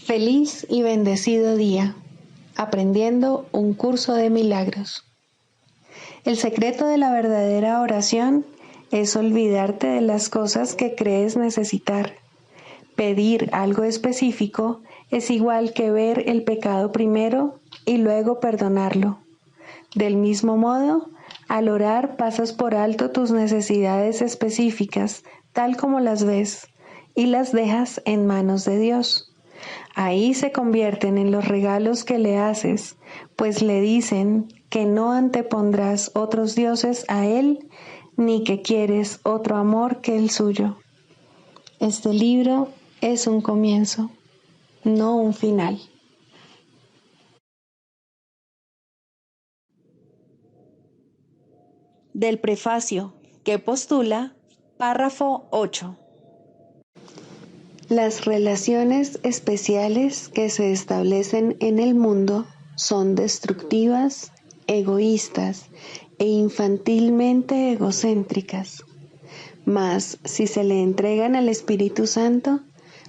Feliz y bendecido día, aprendiendo un curso de milagros. El secreto de la verdadera oración es olvidarte de las cosas que crees necesitar. Pedir algo específico es igual que ver el pecado primero y luego perdonarlo. Del mismo modo, al orar pasas por alto tus necesidades específicas, tal como las ves, y las dejas en manos de Dios. Ahí se convierten en los regalos que le haces, pues le dicen que no antepondrás otros dioses a Él, ni que quieres otro amor que el suyo. Este libro es un comienzo, no un final. Del prefacio, que postula, párrafo 8. Las relaciones especiales que se establecen en el mundo son destructivas, egoístas e infantilmente egocéntricas. Mas, si se le entregan al Espíritu Santo,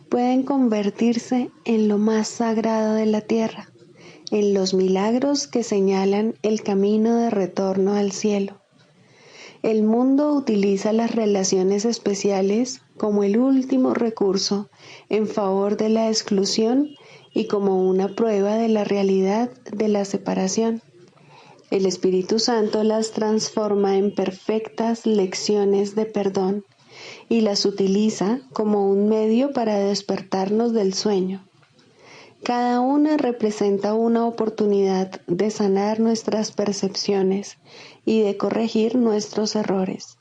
pueden convertirse en lo más sagrado de la tierra, en los milagros que señalan el camino de retorno al cielo. El mundo utiliza las relaciones especiales como el último recurso en favor de la exclusión y como una prueba de la realidad de la separación. El Espíritu Santo las transforma en perfectas lecciones de perdón y las utiliza como un medio para despertarnos del sueño. Cada una representa una oportunidad de sanar nuestras percepciones y de corregir nuestros errores.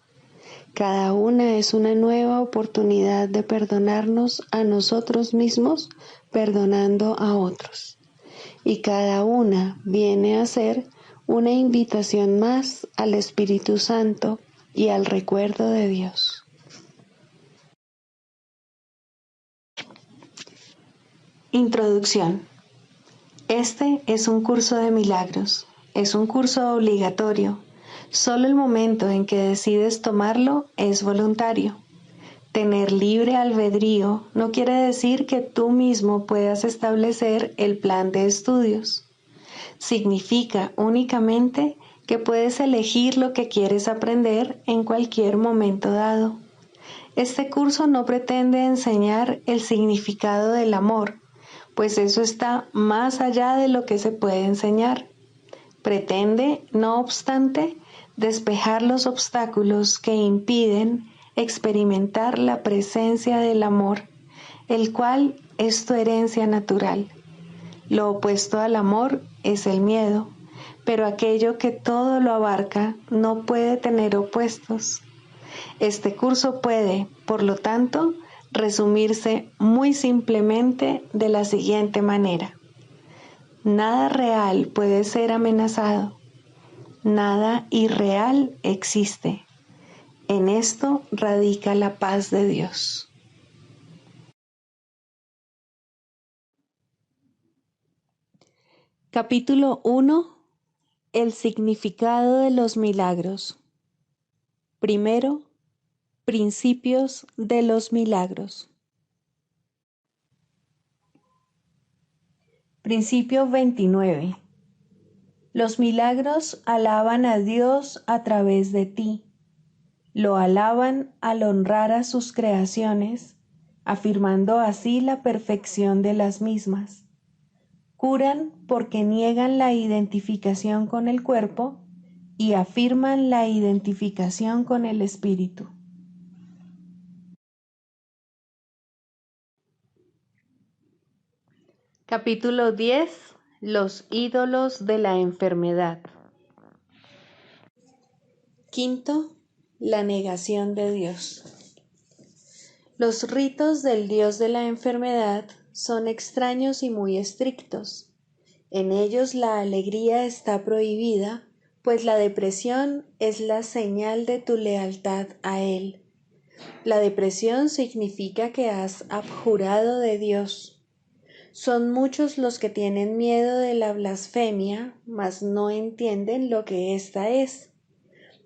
Cada una es una nueva oportunidad de perdonarnos a nosotros mismos, perdonando a otros. Y cada una viene a ser una invitación más al Espíritu Santo y al recuerdo de Dios. Introducción. Este es un curso de milagros. Es un curso obligatorio. Solo el momento en que decides tomarlo es voluntario. Tener libre albedrío no quiere decir que tú mismo puedas establecer el plan de estudios. Significa únicamente que puedes elegir lo que quieres aprender en cualquier momento dado. Este curso no pretende enseñar el significado del amor, pues eso está más allá de lo que se puede enseñar. Pretende, no obstante, despejar los obstáculos que impiden experimentar la presencia del amor, el cual es tu herencia natural. Lo opuesto al amor es el miedo, pero aquello que todo lo abarca no puede tener opuestos. Este curso puede, por lo tanto, resumirse muy simplemente de la siguiente manera. Nada real puede ser amenazado. Nada irreal existe. En esto radica la paz de Dios. Capítulo 1. El significado de los milagros. Primero, principios de los milagros. Principio 29. Los milagros alaban a Dios a través de ti. Lo alaban al honrar a sus creaciones, afirmando así la perfección de las mismas. Curan porque niegan la identificación con el cuerpo y afirman la identificación con el espíritu. Capítulo 10. Los ídolos de la enfermedad. Quinto, la negación de Dios. Los ritos del Dios de la enfermedad son extraños y muy estrictos. En ellos la alegría está prohibida, pues la depresión es la señal de tu lealtad a Él. La depresión significa que has abjurado de Dios. Son muchos los que tienen miedo de la blasfemia, mas no entienden lo que ésta es.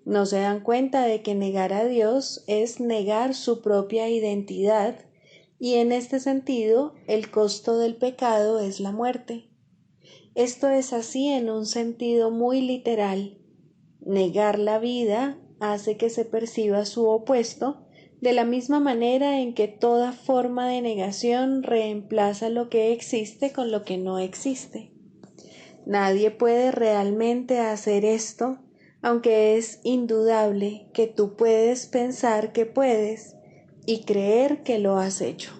No se dan cuenta de que negar a Dios es negar su propia identidad y en este sentido el costo del pecado es la muerte. Esto es así en un sentido muy literal. Negar la vida hace que se perciba su opuesto, de la misma manera en que toda forma de negación reemplaza lo que existe con lo que no existe. Nadie puede realmente hacer esto, aunque es indudable que tú puedes pensar que puedes y creer que lo has hecho.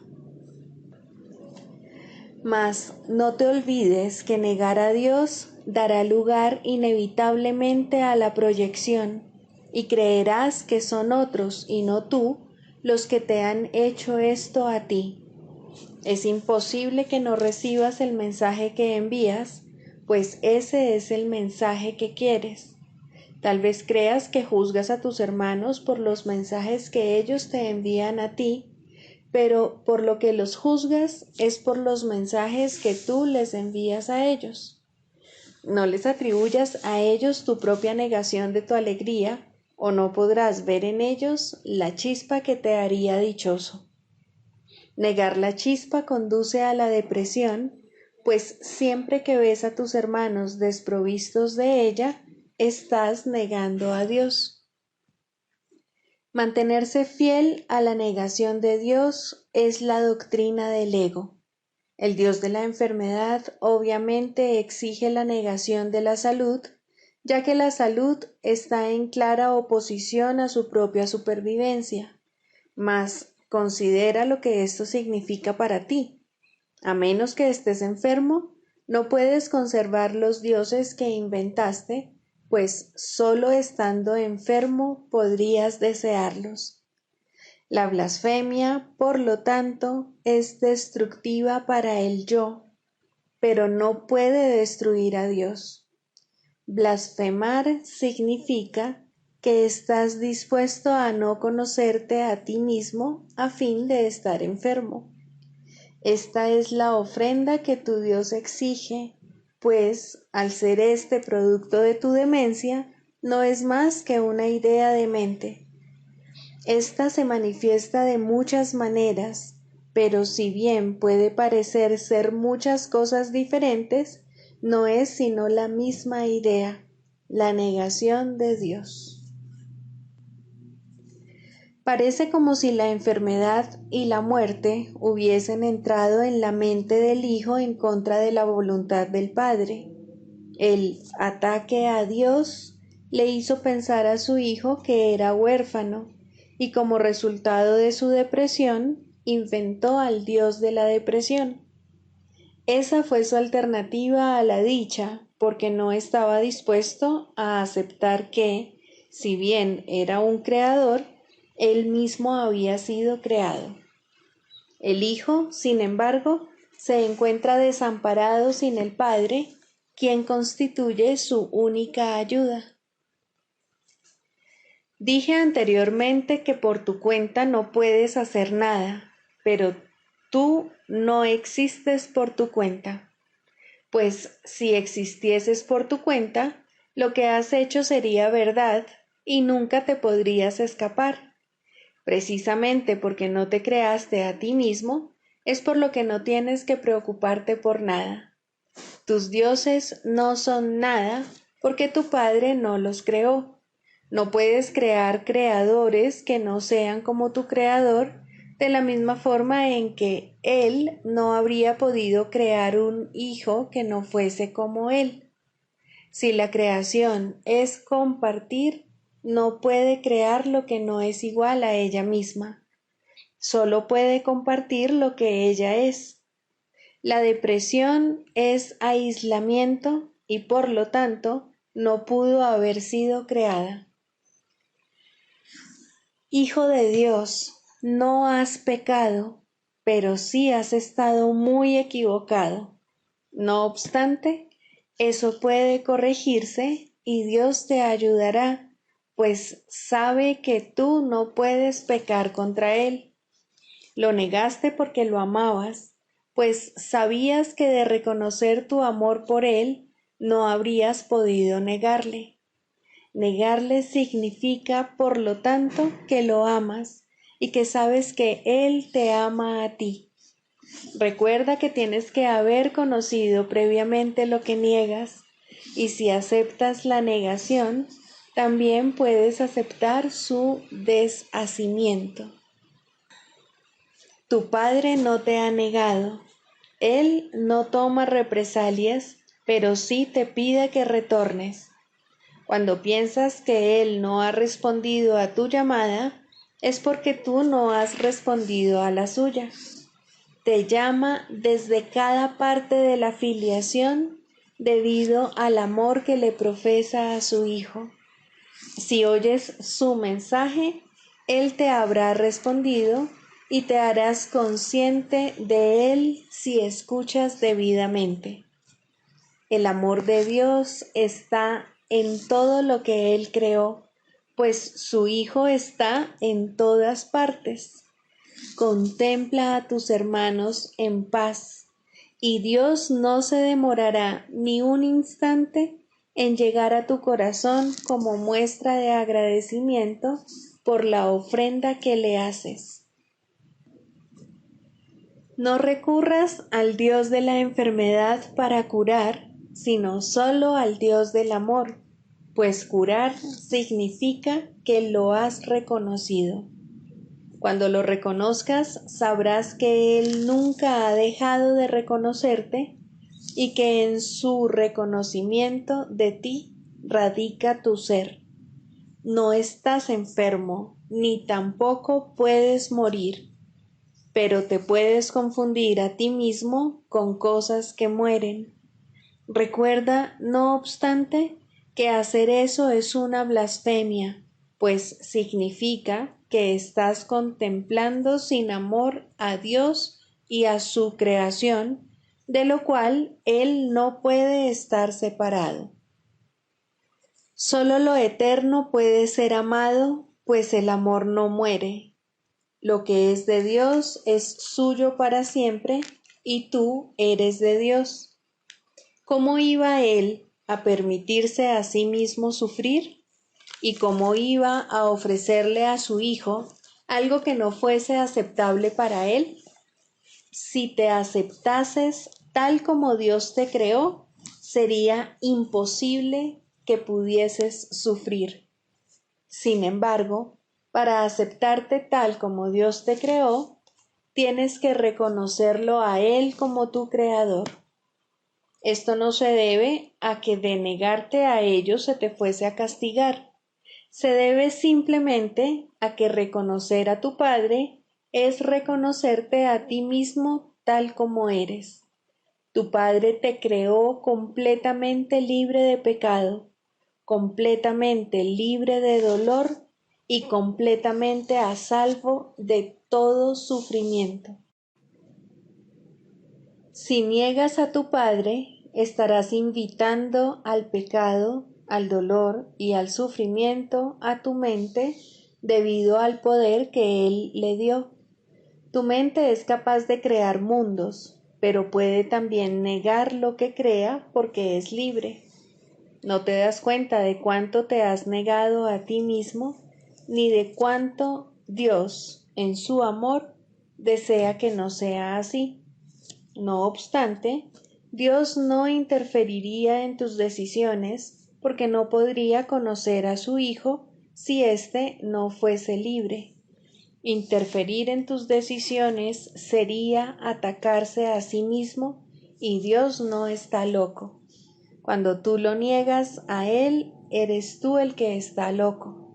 Mas no te olvides que negar a Dios dará lugar inevitablemente a la proyección, y creerás que son otros y no tú los que te han hecho esto a ti. Es imposible que no recibas el mensaje que envías, pues ese es el mensaje que quieres. Tal vez creas que juzgas a tus hermanos por los mensajes que ellos te envían a ti, pero por lo que los juzgas es por los mensajes que tú les envías a ellos. No les atribuyas a ellos tu propia negación de tu alegría, o no podrás ver en ellos la chispa que te haría dichoso. Negar la chispa conduce a la depresión, pues siempre que ves a tus hermanos desprovistos de ella, estás negando a Dios. Mantenerse fiel a la negación de Dios es la doctrina del ego. El Dios de la enfermedad obviamente exige la negación de la salud, ya que la salud está en clara oposición a su propia supervivencia. Mas considera lo que esto significa para ti. A menos que estés enfermo, no puedes conservar los dioses que inventaste, pues solo estando enfermo podrías desearlos. La blasfemia, por lo tanto, es destructiva para el yo, pero no puede destruir a Dios. Blasfemar significa que estás dispuesto a no conocerte a ti mismo a fin de estar enfermo. Esta es la ofrenda que tu Dios exige, pues, al ser este producto de tu demencia, no es más que una idea de mente. Esta se manifiesta de muchas maneras, pero si bien puede parecer ser muchas cosas diferentes, no es sino la misma idea, la negación de Dios. Parece como si la enfermedad y la muerte hubiesen entrado en la mente del Hijo en contra de la voluntad del Padre. El ataque a Dios le hizo pensar a su Hijo que era huérfano, y como resultado de su depresión, inventó al Dios de la depresión. Esa fue su alternativa a la dicha, porque no estaba dispuesto a aceptar que, si bien era un creador, él mismo había sido creado. El Hijo, sin embargo, se encuentra desamparado sin el Padre, quien constituye su única ayuda. Dije anteriormente que por tu cuenta no puedes hacer nada, pero tú no existes por tu cuenta. Pues si existieses por tu cuenta, lo que has hecho sería verdad y nunca te podrías escapar. Precisamente porque no te creaste a ti mismo, es por lo que no tienes que preocuparte por nada. Tus dioses no son nada porque tu Padre no los creó. No puedes crear creadores que no sean como tu Creador, de la misma forma en que Él no habría podido crear un hijo que no fuese como Él. Si la creación es compartir, no puede crear lo que no es igual a ella misma. Solo puede compartir lo que ella es. La depresión es aislamiento y por lo tanto no pudo haber sido creada. Hijo de Dios, no has pecado, pero sí has estado muy equivocado. No obstante, eso puede corregirse y Dios te ayudará, pues sabe que tú no puedes pecar contra Él. Lo negaste porque lo amabas, pues sabías que de reconocer tu amor por Él no habrías podido negarle. Negarle significa, por lo tanto, que lo amas, y que sabes que Él te ama a ti. Recuerda que tienes que haber conocido previamente lo que niegas, y si aceptas la negación, también puedes aceptar su deshacimiento. Tu Padre no te ha negado. Él no toma represalias, pero sí te pide que retornes. Cuando piensas que Él no ha respondido a tu llamada, es porque tú no has respondido a la suya. Te llama desde cada parte de la filiación debido al amor que le profesa a su Hijo. Si oyes su mensaje, Él te habrá respondido y te harás consciente de Él si escuchas debidamente. El amor de Dios está en todo lo que Él creó, pues su Hijo está en todas partes. Contempla a tus hermanos en paz, y Dios no se demorará ni un instante en llegar a tu corazón como muestra de agradecimiento por la ofrenda que le haces. No recurras al Dios de la enfermedad para curar, sino solo al Dios del amor, pues curar significa que lo has reconocido. Cuando lo reconozcas, sabrás que Él nunca ha dejado de reconocerte y que en su reconocimiento de ti radica tu ser. No estás enfermo, ni tampoco puedes morir, pero te puedes confundir a ti mismo con cosas que mueren. Recuerda, no obstante, que hacer eso es una blasfemia, pues significa que estás contemplando sin amor a Dios y a su creación, de lo cual Él no puede estar separado. Solo lo eterno puede ser amado, pues el amor no muere. Lo que es de Dios es suyo para siempre, y tú eres de Dios. ¿Cómo iba Él a permitirse a sí mismo sufrir? ¿Y cómo iba a ofrecerle a su Hijo algo que no fuese aceptable para Él? Si te aceptases tal como Dios te creó, sería imposible que pudieses sufrir. Sin embargo, para aceptarte tal como Dios te creó, tienes que reconocerlo a Él como tu creador. Esto no se debe a que de negarte a ellos se te fuese a castigar. Se debe simplemente a que reconocer a tu Padre es reconocerte a ti mismo tal como eres. Tu Padre te creó completamente libre de pecado, completamente libre de dolor y completamente a salvo de todo sufrimiento. Si niegas a tu Padre, estarás invitando al pecado, al dolor y al sufrimiento a tu mente debido al poder que Él le dio. Tu mente es capaz de crear mundos, pero puede también negar lo que crea porque es libre. No te das cuenta de cuánto te has negado a ti mismo, ni de cuánto Dios, en su amor, desea que no sea así. No obstante, Dios no interferiría en tus decisiones porque no podría conocer a su Hijo si éste no fuese libre. Interferir en tus decisiones sería atacarse a sí mismo y Dios no está loco. Cuando tú lo niegas a Él, eres tú el que está loco.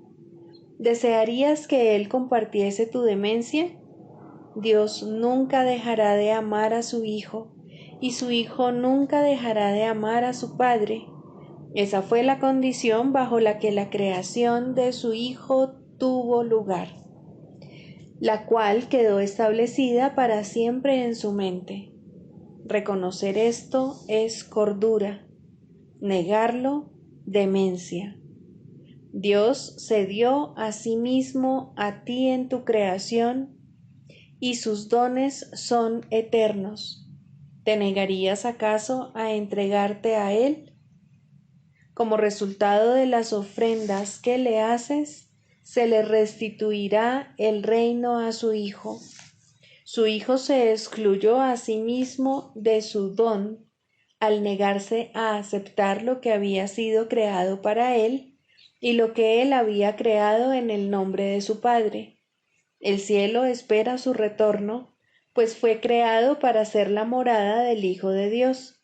¿Desearías que Él compartiese tu demencia? Dios nunca dejará de amar a su Hijo, y su Hijo nunca dejará de amar a su Padre. Esa fue la condición bajo la que la creación de su Hijo tuvo lugar, la cual quedó establecida para siempre en su mente. Reconocer esto es cordura, negarlo, demencia. Dios se dio a sí mismo a ti en tu creación, y sus dones son eternos. ¿Te negarías acaso a entregarte a Él? Como resultado de las ofrendas que le haces, se le restituirá el reino a su hijo. Su hijo se excluyó a sí mismo de su don al negarse a aceptar lo que había sido creado para él y lo que él había creado en el nombre de su Padre. El cielo espera su retorno, pues fue creado para ser la morada del Hijo de Dios.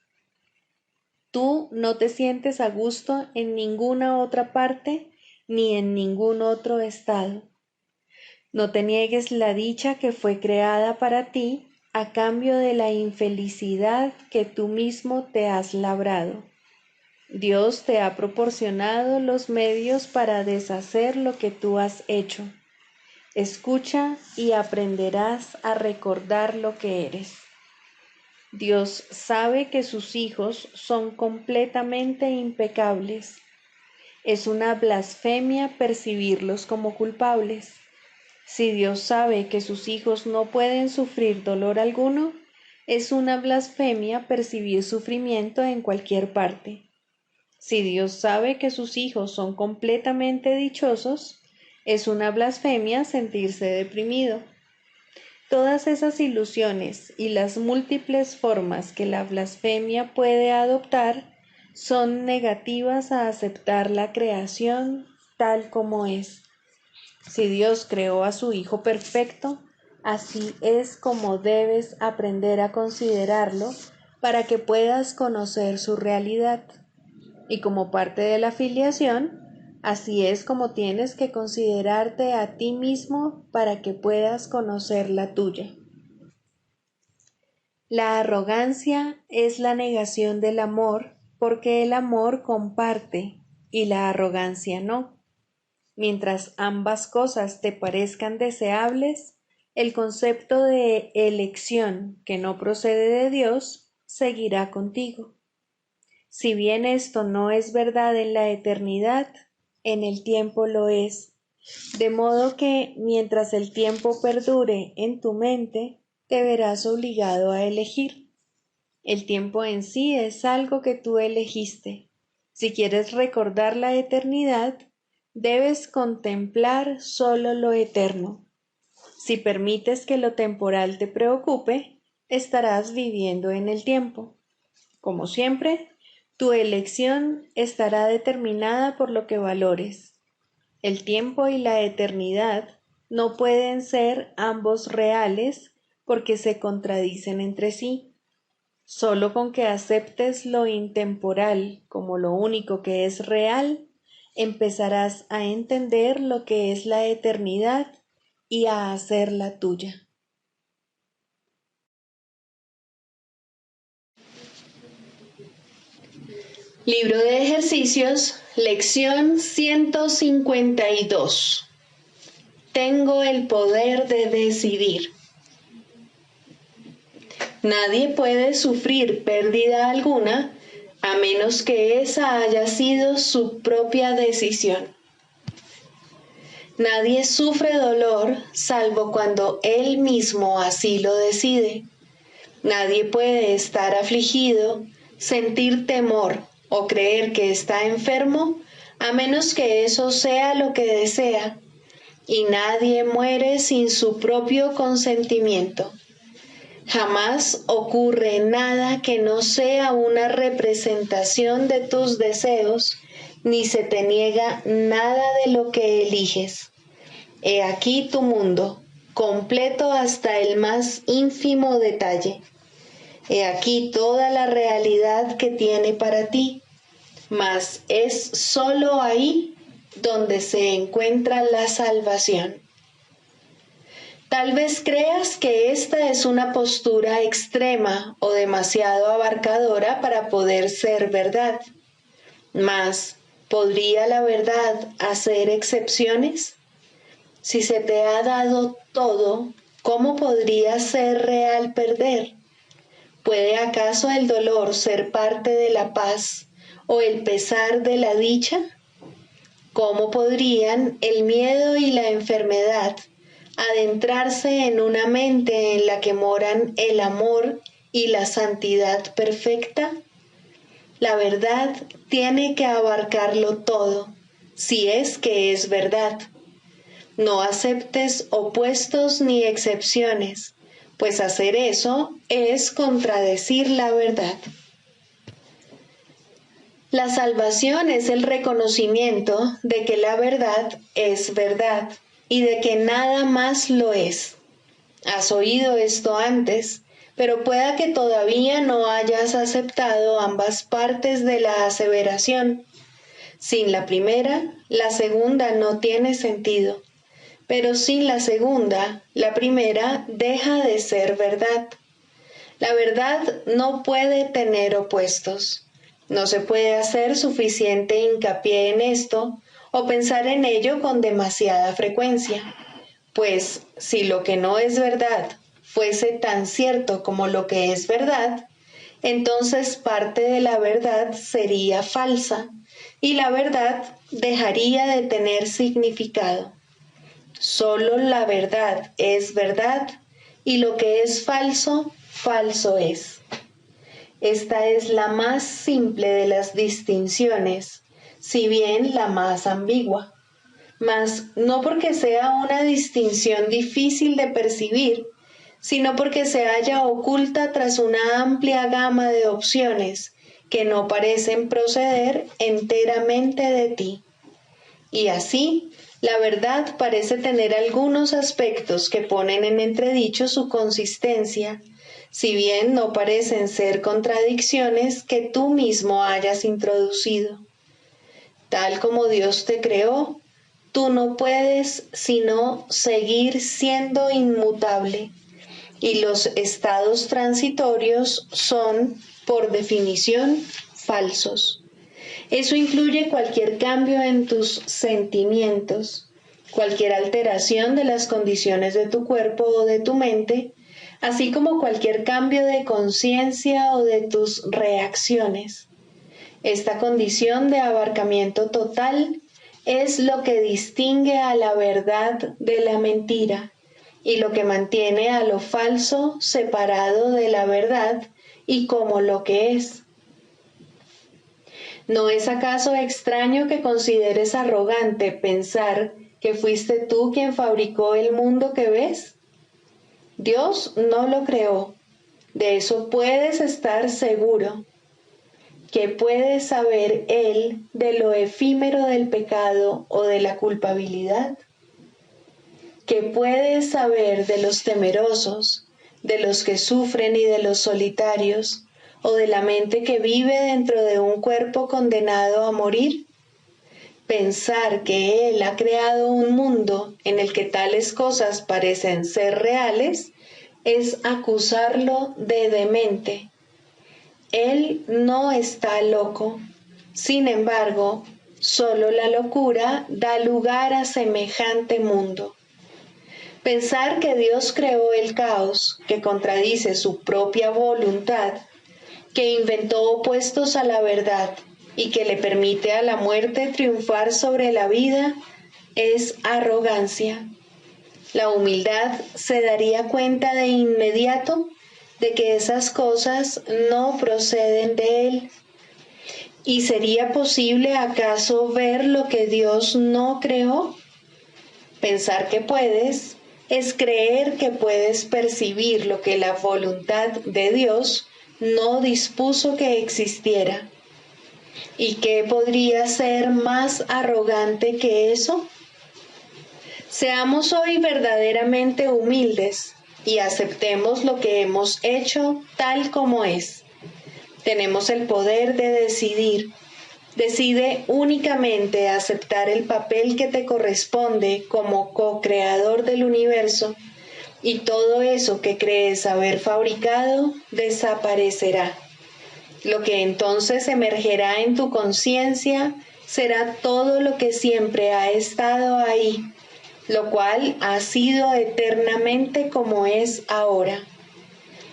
Tú no te sientes a gusto en ninguna otra parte ni en ningún otro estado. No te niegues la dicha que fue creada para ti a cambio de la infelicidad que tú mismo te has labrado. Dios te ha proporcionado los medios para deshacer lo que tú has hecho. Escucha y aprenderás a recordar lo que eres. Dios sabe que sus hijos son completamente impecables. Es una blasfemia percibirlos como culpables. Si Dios sabe que sus hijos no pueden sufrir dolor alguno, es una blasfemia percibir sufrimiento en cualquier parte. Si Dios sabe que sus hijos son completamente dichosos, es una blasfemia sentirse deprimido. Todas esas ilusiones y las múltiples formas que la blasfemia puede adoptar son negativas a aceptar la creación tal como es. Si Dios creó a su Hijo perfecto, así es como debes aprender a considerarlo para que puedas conocer su realidad. Y como parte de la filiación, así es como tienes que considerarte a ti mismo para que puedas conocer la tuya. La arrogancia es la negación del amor porque el amor comparte y la arrogancia no. Mientras ambas cosas te parezcan deseables, el concepto de elección que no procede de Dios seguirá contigo. Si bien esto no es verdad en la eternidad, en el tiempo lo es, de modo que mientras el tiempo perdure en tu mente, te verás obligado a elegir. El tiempo en sí es algo que tú elegiste. Si quieres recordar la eternidad, debes contemplar solo lo eterno. Si permites que lo temporal te preocupe, estarás viviendo en el tiempo. Como siempre, tu elección estará determinada por lo que valores. El tiempo y la eternidad no pueden ser ambos reales porque se contradicen entre sí. Solo con que aceptes lo intemporal como lo único que es real, empezarás a entender lo que es la eternidad y a hacerla tuya. Libro de ejercicios, lección 152. Tengo el poder de decidir. Nadie puede sufrir pérdida alguna a menos que esa haya sido su propia decisión. Nadie sufre dolor salvo cuando él mismo así lo decide. Nadie puede estar afligido, sentir temor o creer que está enfermo a menos que eso sea lo que desea. Y nadie muere sin su propio consentimiento. Jamás ocurre nada que no sea una representación de tus deseos, ni se te niega nada de lo que eliges. He aquí tu mundo, completo hasta el más ínfimo detalle. He aquí toda la realidad que tiene para ti, mas es solo ahí donde se encuentra la salvación. Tal vez creas que esta es una postura extrema o demasiado abarcadora para poder ser verdad. Mas, ¿podría la verdad hacer excepciones? Si se te ha dado todo, ¿cómo podría ser real perder? ¿Puede acaso el dolor ser parte de la paz o el pesar de la dicha? ¿Cómo podrían el miedo y la enfermedad adentrarse en una mente en la que moran el amor y la santidad perfecta? La verdad tiene que abarcarlo todo, si es que es verdad. No aceptes opuestos ni excepciones, pues hacer eso es contradecir la verdad. La salvación es el reconocimiento de que la verdad es verdad y de que nada más lo es. Has oído esto antes, pero pueda que todavía no hayas aceptado ambas partes de la aseveración. Sin la primera, la segunda no tiene sentido, pero sin la segunda, la primera deja de ser verdad. La verdad no puede tener opuestos. No se puede hacer suficiente hincapié en esto o pensar en ello con demasiada frecuencia, pues si lo que no es verdad fuese tan cierto como lo que es verdad, entonces parte de la verdad sería falsa y la verdad dejaría de tener significado. Solo la verdad es verdad y lo que es falso, falso es. Esta es la más simple de las distinciones, si bien la más ambigua, mas no porque sea una distinción difícil de percibir, sino porque se halla oculta tras una amplia gama de opciones que no parecen proceder enteramente de ti. Y así, la verdad parece tener algunos aspectos que ponen en entredicho su consistencia, si bien no parecen ser contradicciones que tú mismo hayas introducido. Tal como Dios te creó, tú no puedes sino seguir siendo inmutable, y los estados transitorios son, por definición, falsos. Eso incluye cualquier cambio en tus sentimientos, cualquier alteración de las condiciones de tu cuerpo o de tu mente, así como cualquier cambio de conciencia o de tus reacciones. Esta condición de abarcamiento total es lo que distingue a la verdad de la mentira y lo que mantiene a lo falso separado de la verdad y como lo que es. ¿No es acaso extraño que consideres arrogante pensar que fuiste tú quien fabricó el mundo que ves? Dios no lo creó, de eso puedes estar seguro. ¿Qué puede saber Él de lo efímero del pecado o de la culpabilidad? ¿Qué puede saber de los temerosos, de los que sufren y de los solitarios, o de la mente que vive dentro de un cuerpo condenado a morir? Pensar que Él ha creado un mundo en el que tales cosas parecen ser reales es acusarlo de demente. Él no está loco. Sin embargo, solo la locura da lugar a semejante mundo. Pensar que Dios creó el caos, que contradice su propia voluntad, que inventó opuestos a la verdad y que le permite a la muerte triunfar sobre la vida, es arrogancia. La humildad se daría cuenta de inmediato de que esas cosas no proceden de Él. ¿Y sería posible acaso ver lo que Dios no creó? Pensar que puedes es creer que puedes percibir lo que la voluntad de Dios no dispuso que existiera. ¿Y qué podría ser más arrogante que eso? Seamos hoy verdaderamente humildes y aceptemos lo que hemos hecho tal como es. Tenemos el poder de decidir. Decide únicamente aceptar el papel que te corresponde como co-creador del universo y todo eso que crees haber fabricado desaparecerá. Lo que entonces emergerá en tu conciencia será todo lo que siempre ha estado ahí, lo cual ha sido eternamente como es ahora.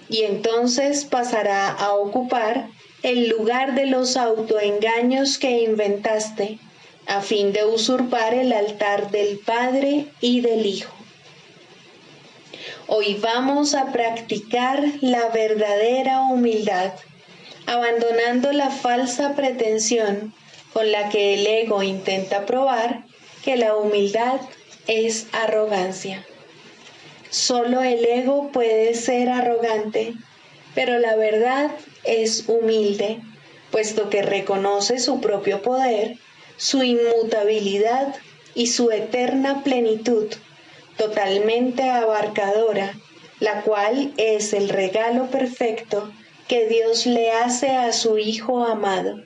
Y entonces pasará a ocupar el lugar de los autoengaños que inventaste, a fin de usurpar el altar del Padre y del Hijo. Hoy vamos a practicar la verdadera humildad, abandonando la falsa pretensión con la que el ego intenta probar que la humildad es arrogancia. Solo el ego puede ser arrogante, pero la verdad es humilde, puesto que reconoce su propio poder, su inmutabilidad y su eterna plenitud, totalmente abarcadora, la cual es el regalo perfecto que Dios le hace a su Hijo amado.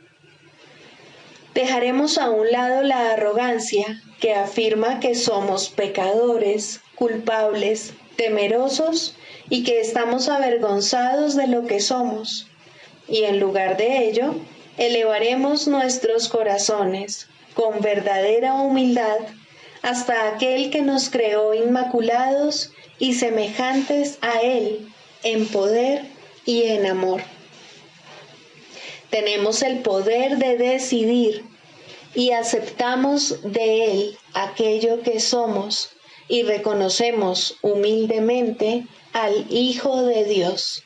Dejaremos a un lado la arrogancia que afirma que somos pecadores, culpables, temerosos y que estamos avergonzados de lo que somos. Y en lugar de ello, elevaremos nuestros corazones con verdadera humildad hasta aquel que nos creó inmaculados y semejantes a Él en poder y en amor. Tenemos el poder de decidir y aceptamos de Él aquello que somos y reconocemos humildemente al Hijo de Dios.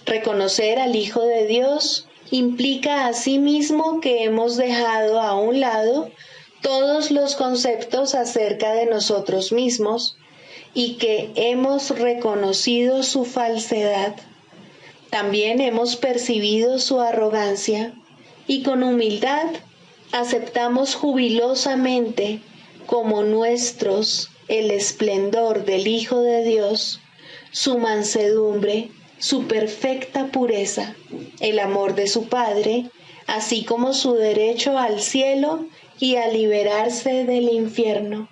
Reconocer al Hijo de Dios implica asimismo que hemos dejado a un lado todos los conceptos acerca de nosotros mismos y que hemos reconocido su falsedad. También hemos percibido su arrogancia y con humildad aceptamos jubilosamente como nuestros el esplendor del Hijo de Dios, su mansedumbre, su perfecta pureza, el amor de su Padre, así como su derecho al cielo y a liberarse del infierno.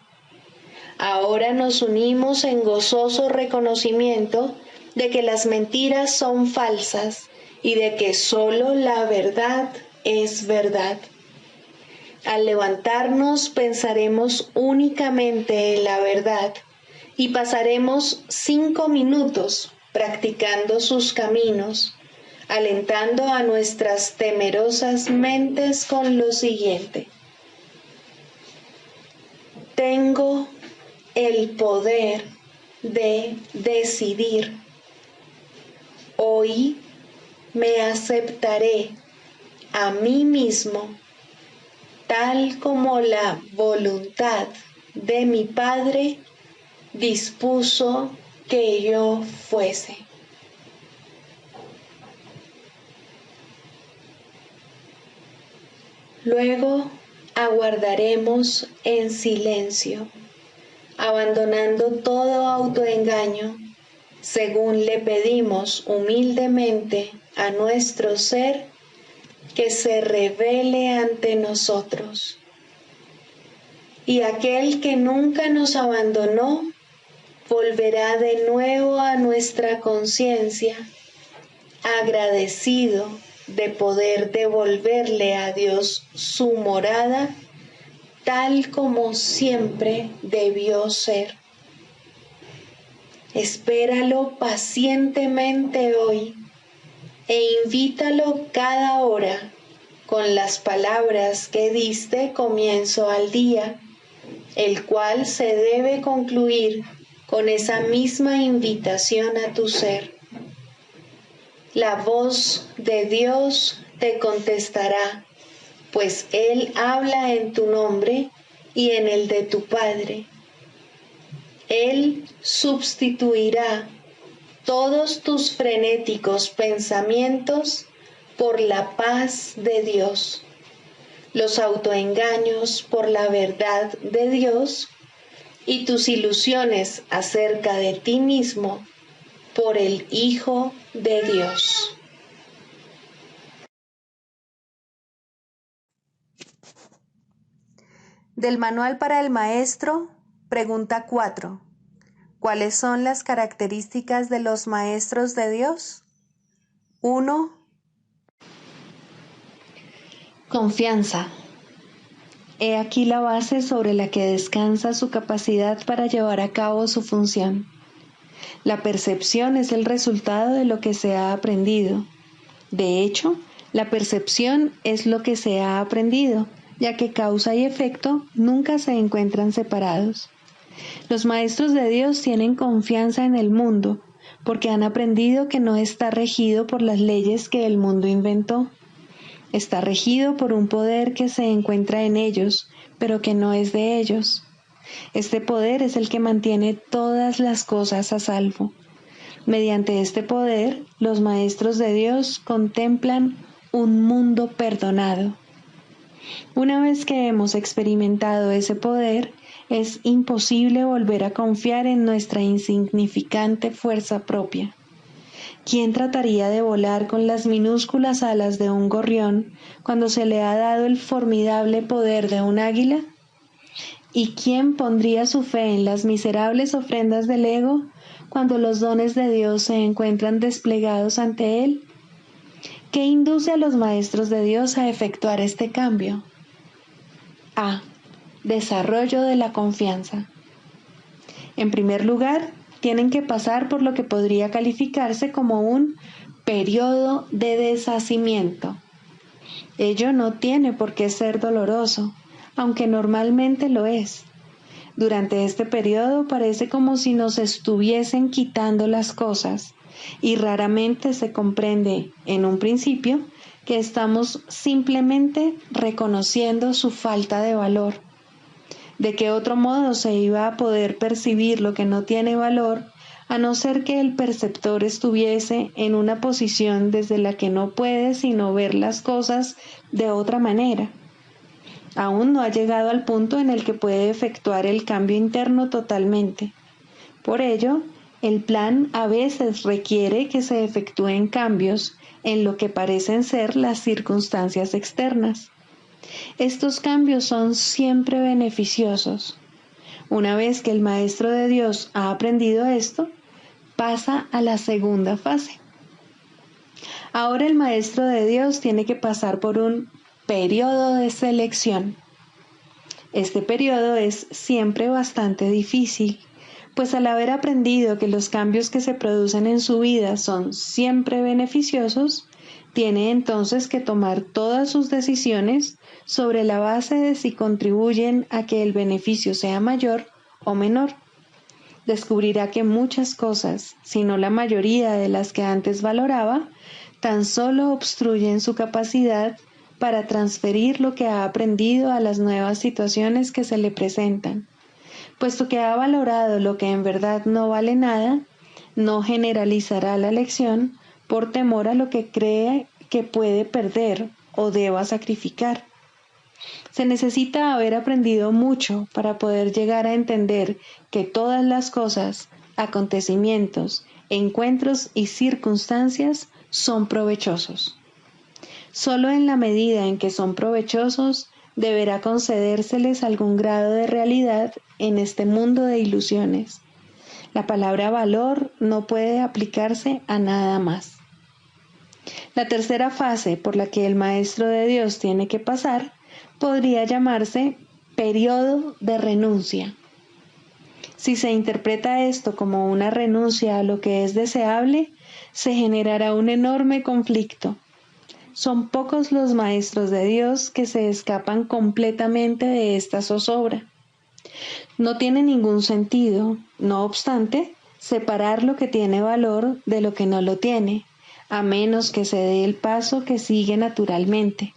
Ahora nos unimos en gozoso reconocimiento de que las mentiras son falsas y de que solo la verdad es verdad. Al levantarnos pensaremos únicamente en la verdad y pasaremos 5 minutos practicando sus caminos, alentando a nuestras temerosas mentes con lo siguiente. Tengo el poder de decidir. Hoy me aceptaré a mí mismo tal como la voluntad de mi Padre dispuso que yo fuese. Luego aguardaremos en silencio, abandonando todo autoengaño, según le pedimos humildemente a nuestro ser que se revele ante nosotros. Y aquel que nunca nos abandonó volverá de nuevo a nuestra conciencia, agradecido de poder devolverle a Dios su morada, tal como siempre debió ser. Espéralo pacientemente hoy e invítalo cada hora con las palabras que diste comienzo al día, el cual se debe concluir con esa misma invitación a tu ser. La voz de Dios te contestará, pues Él habla en tu nombre y en el de tu Padre. Él sustituirá todos tus frenéticos pensamientos por la paz de Dios, los autoengaños por la verdad de Dios y tus ilusiones acerca de ti mismo por el Hijo de Dios. Del Manual para el Maestro, pregunta 4. ¿Cuáles son las características de los maestros de Dios? 1. Confianza. He aquí la base sobre la que descansa su capacidad para llevar a cabo su función. La percepción es el resultado de lo que se ha aprendido. De hecho, la percepción es lo que se ha aprendido, ya que causa y efecto nunca se encuentran separados. Los maestros de Dios tienen confianza en el mundo, porque han aprendido que no está regido por las leyes que el mundo inventó. Está regido por un poder que se encuentra en ellos, pero que no es de ellos. Este poder es el que mantiene todas las cosas a salvo. Mediante este poder, los maestros de Dios contemplan un mundo perdonado. Una vez que hemos experimentado ese poder, es imposible volver a confiar en nuestra insignificante fuerza propia. ¿Quién trataría de volar con las minúsculas alas de un gorrión cuando se le ha dado el formidable poder de un águila? ¿Y quién pondría su fe en las miserables ofrendas del ego cuando los dones de Dios se encuentran desplegados ante él? ¿Qué induce a los maestros de Dios a efectuar este cambio? A. Desarrollo de la confianza. En primer lugar, tienen que pasar por lo que podría calificarse como un periodo de deshacimiento. Ello no tiene por qué ser doloroso, aunque normalmente lo es. Durante este periodo parece como si nos estuviesen quitando las cosas, y raramente se comprende, en un principio, que estamos simplemente reconociendo su falta de valor. ¿De qué otro modo se iba a poder percibir lo que no tiene valor, a no ser que el perceptor estuviese en una posición desde la que no puede sino ver las cosas de otra manera? Aún no ha llegado al punto en el que puede efectuar el cambio interno totalmente. Por ello, el plan a veces requiere que se efectúen cambios en lo que parecen ser las circunstancias externas. Estos cambios son siempre beneficiosos. Una vez que el Maestro de Dios ha aprendido esto, pasa a la segunda fase. Ahora el Maestro de Dios tiene que pasar por un periodo de selección. Este periodo es siempre bastante difícil, pues al haber aprendido que los cambios que se producen en su vida son siempre beneficiosos, tiene entonces que tomar todas sus decisiones sobre la base de si contribuyen a que el beneficio sea mayor o menor. Descubrirá que muchas cosas, si no la mayoría de las que antes valoraba, tan solo obstruyen su capacidad para transferir lo que ha aprendido a las nuevas situaciones que se le presentan. Puesto que ha valorado lo que en verdad no vale nada, no generalizará la lección por temor a lo que cree que puede perder o deba sacrificar. Se necesita haber aprendido mucho para poder llegar a entender que todas las cosas, acontecimientos, encuentros y circunstancias son provechosos. Solo en la medida en que son provechosos, deberá concedérseles algún grado de realidad en este mundo de ilusiones. La palabra valor no puede aplicarse a nada más. La tercera fase por la que el Maestro de Dios tiene que pasar podría llamarse periodo de renuncia. Si se interpreta esto como una renuncia a lo que es deseable, se generará un enorme conflicto. Son pocos los maestros de Dios que se escapan completamente de esta zozobra. No tiene ningún sentido, no obstante, separar lo que tiene valor de lo que no lo tiene, a menos que se dé el paso que sigue naturalmente.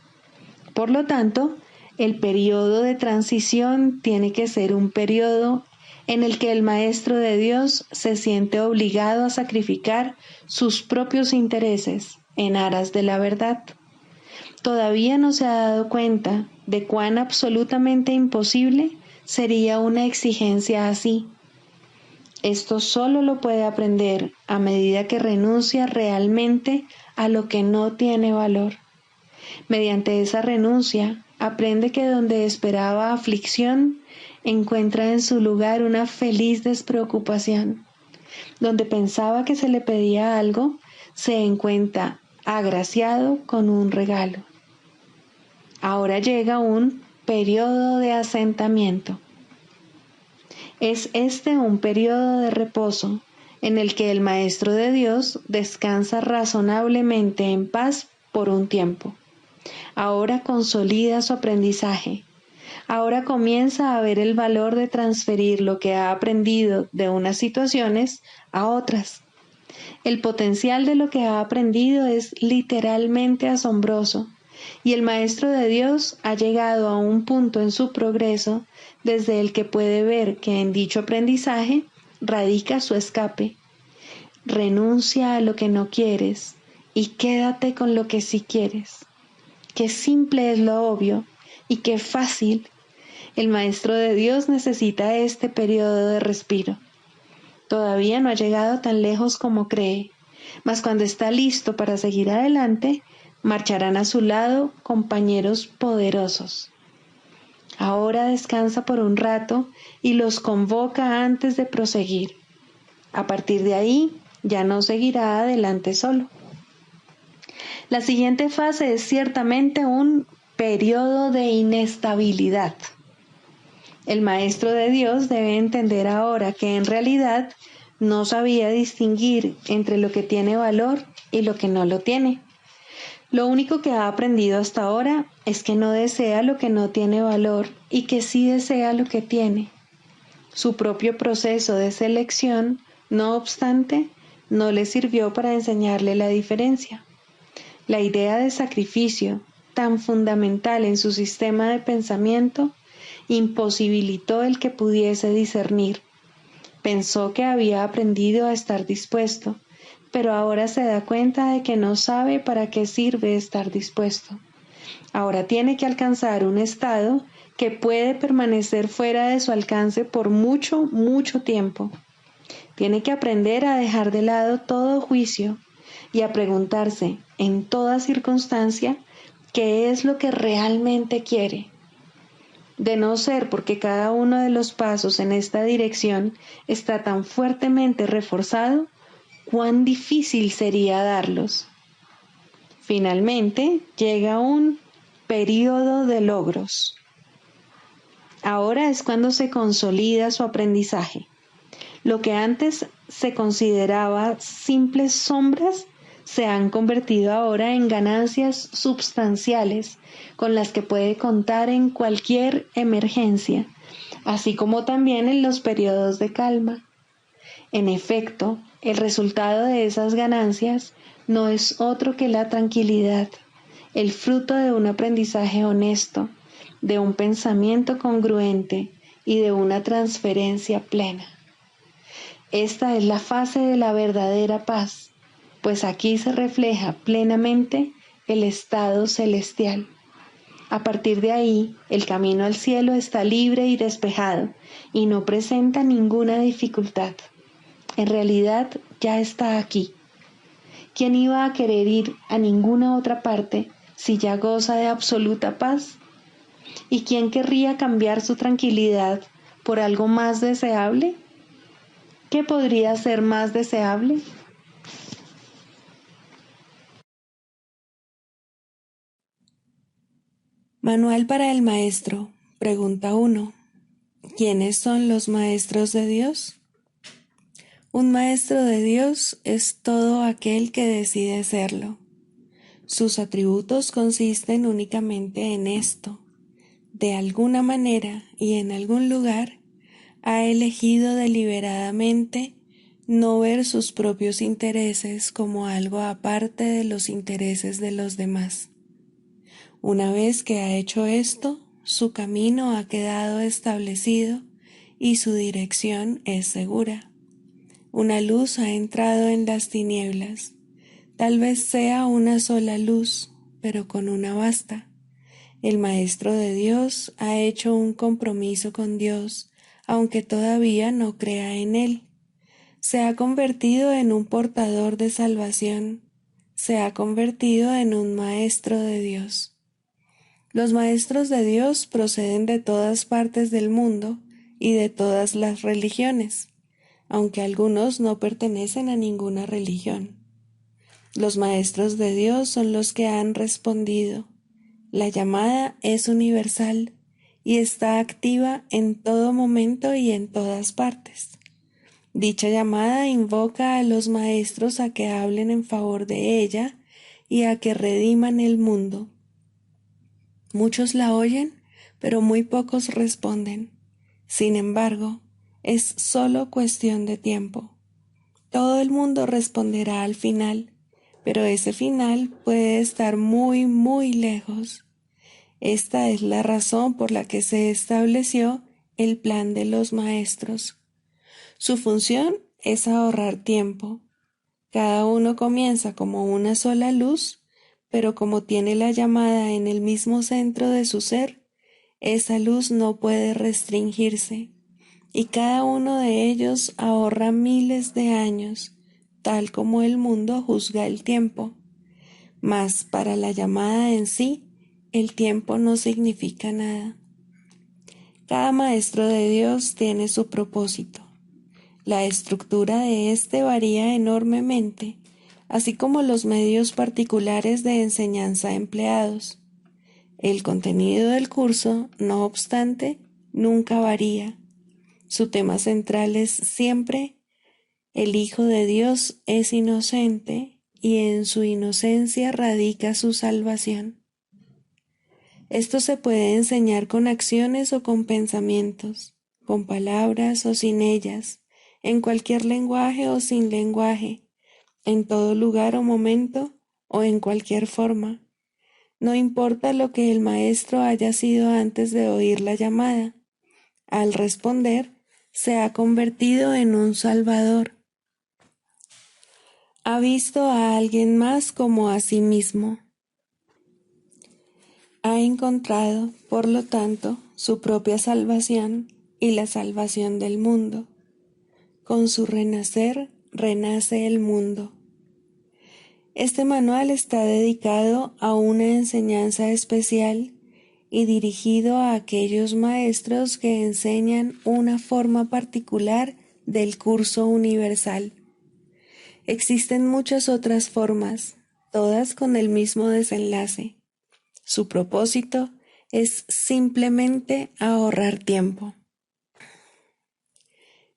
Por lo tanto, el periodo de transición tiene que ser un periodo en el que el Maestro de Dios se siente obligado a sacrificar sus propios intereses en aras de la verdad. Todavía no se ha dado cuenta de cuán absolutamente imposible sería una exigencia así. Esto solo lo puede aprender a medida que renuncia realmente a lo que no tiene valor. Mediante esa renuncia, aprende que donde esperaba aflicción, encuentra en su lugar una feliz despreocupación. Donde pensaba que se le pedía algo, se encuentra agraciado con un regalo. Ahora llega un periodo de asentamiento. Es este un periodo de reposo en el que el Maestro de Dios descansa razonablemente en paz por un tiempo. Ahora consolida su aprendizaje. Ahora comienza a ver el valor de transferir lo que ha aprendido de unas situaciones a otras. El potencial de lo que ha aprendido es literalmente asombroso, y el Maestro de Dios ha llegado a un punto en su progreso desde el que puede ver que en dicho aprendizaje radica su escape. Renuncia a lo que no quieres y quédate con lo que sí quieres. Qué simple es lo obvio y qué fácil. El Maestro de Dios necesita este periodo de respiro. Todavía no ha llegado tan lejos como cree, mas cuando está listo para seguir adelante, marcharán a su lado compañeros poderosos. Ahora descansa por un rato y los convoca antes de proseguir. A partir de ahí, ya no seguirá adelante solo. La siguiente fase es ciertamente un periodo de inestabilidad. El Maestro de Dios debe entender ahora que en realidad no sabía distinguir entre lo que tiene valor y lo que no lo tiene. Lo único que ha aprendido hasta ahora es que no desea lo que no tiene valor y que sí desea lo que tiene. Su propio proceso de selección, no obstante, no le sirvió para enseñarle la diferencia. La idea de sacrificio, tan fundamental en su sistema de pensamiento, imposibilitó el que pudiese discernir. Pensó que había aprendido a estar dispuesto, pero ahora se da cuenta de que no sabe para qué sirve estar dispuesto. Ahora tiene que alcanzar un estado que puede permanecer fuera de su alcance por mucho, mucho tiempo. Tiene que aprender a dejar de lado todo juicio y a preguntarse en toda circunstancia qué es lo que realmente quiere. De no ser porque cada uno de los pasos en esta dirección está tan fuertemente reforzado, cuán difícil sería darlos. Finalmente, llega un periodo de logros. Ahora es cuando se consolida su aprendizaje. Lo que antes se consideraba simples sombras se han convertido ahora en ganancias substanciales con las que puede contar en cualquier emergencia, así como también en los periodos de calma. En efecto, el resultado de esas ganancias no es otro que la tranquilidad, el fruto de un aprendizaje honesto, de un pensamiento congruente y de una transferencia plena. Esta es la fase de la verdadera paz, pues aquí se refleja plenamente el estado celestial. A partir de ahí, el camino al cielo está libre y despejado y no presenta ninguna dificultad. En realidad ya está aquí. ¿Quién iba a querer ir a ninguna otra parte si ya goza de absoluta paz? ¿Y quién querría cambiar su tranquilidad por algo más deseable? ¿Qué podría ser más deseable? Manual para el maestro. Pregunta 1. ¿Quiénes son los maestros de Dios? Un maestro de Dios es todo aquel que decide serlo. Sus atributos consisten únicamente en esto. De alguna manera y en algún lugar, ha elegido deliberadamente no ver sus propios intereses como algo aparte de los intereses de los demás. Una vez que ha hecho esto, su camino ha quedado establecido y su dirección es segura. Una luz ha entrado en las tinieblas. Tal vez sea una sola luz, pero con una basta. El Maestro de Dios ha hecho un compromiso con Dios, aunque todavía no crea en Él. Se ha convertido en un portador de salvación. Se ha convertido en un Maestro de Dios. Los Maestros de Dios proceden de todas partes del mundo y de todas las religiones, aunque algunos no pertenecen a ninguna religión. Los Maestros de Dios son los que han respondido. La llamada es universal y está activa en todo momento y en todas partes. Dicha llamada invoca a los maestros a que hablen en favor de ella y a que rediman el mundo. Muchos la oyen, pero muy pocos responden. Sin embargo, es solo cuestión de tiempo. Todo el mundo responderá al final, pero ese final puede estar muy, muy lejos. Esta es la razón por la que se estableció el plan de los maestros. Su función es ahorrar tiempo. Cada uno comienza como una sola luz, pero como tiene la llamada en el mismo centro de su ser, esa luz no puede restringirse, y cada uno de ellos ahorra miles de años, tal como el mundo juzga el tiempo. Mas para la llamada en sí, el tiempo no significa nada. Cada maestro de Dios tiene su propósito. La estructura de éste varía enormemente, así como los medios particulares de enseñanza empleados. El contenido del curso, no obstante, nunca varía. Su tema central es siempre: el Hijo de Dios es inocente y en su inocencia radica su salvación. Esto se puede enseñar con acciones o con pensamientos, con palabras o sin ellas, en cualquier lenguaje o sin lenguaje, en todo lugar o momento o en cualquier forma. No importa lo que el maestro haya sido antes de oír la llamada. Al responder, se ha convertido en un salvador. Ha visto a alguien más como a sí mismo. Ha encontrado, por lo tanto, su propia salvación y la salvación del mundo. Con su renacer, renace el mundo. Este manual está dedicado a una enseñanza especial y dirigido a aquellos maestros que enseñan una forma particular del curso universal. Existen muchas otras formas, todas con el mismo desenlace. Su propósito es simplemente ahorrar tiempo.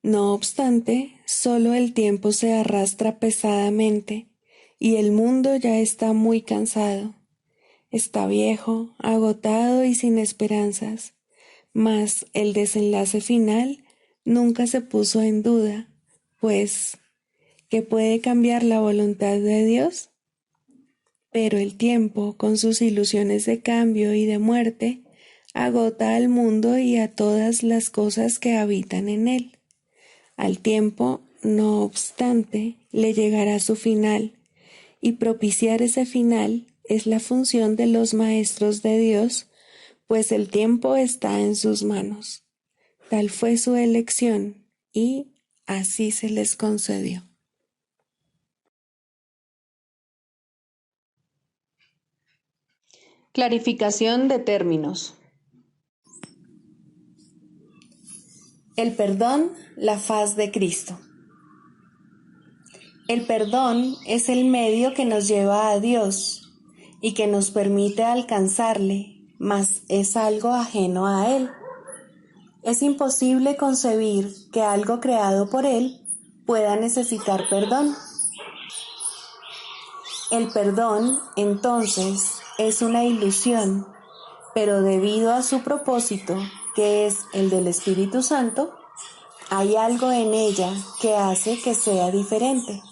No obstante, solo el tiempo se arrastra pesadamente y el mundo ya está muy cansado. Está viejo, agotado y sin esperanzas, mas el desenlace final nunca se puso en duda, pues, ¿qué puede cambiar la voluntad de Dios? Pero el tiempo, con sus ilusiones de cambio y de muerte, agota al mundo y a todas las cosas que habitan en él. Al tiempo, no obstante, le llegará su final, y propiciar ese final es la función de los maestros de Dios, pues el tiempo está en sus manos. Tal fue su elección, y así se les concedió. Clarificación de términos. El perdón, la faz de Cristo. El perdón es el medio que nos lleva a Dios y que nos permite alcanzarle, mas es algo ajeno a Él. Es imposible concebir que algo creado por Él pueda necesitar perdón. El perdón, entonces, es una ilusión, pero debido a su propósito, que es el del Espíritu Santo, hay algo en ella que hace que sea diferente.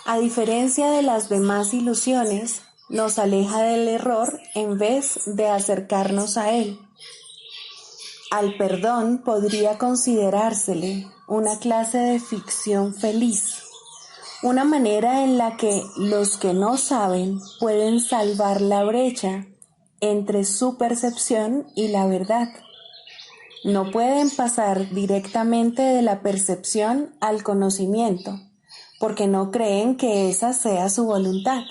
A diferencia de las demás ilusiones, nos aleja del error en vez de acercarnos a él. Al perdón podría considerársele una clase de ficción feliz, una manera en la que los que no saben pueden salvar la brecha entre su percepción y la verdad. No pueden pasar directamente de la percepción al conocimiento, porque no creen que esa sea su voluntad.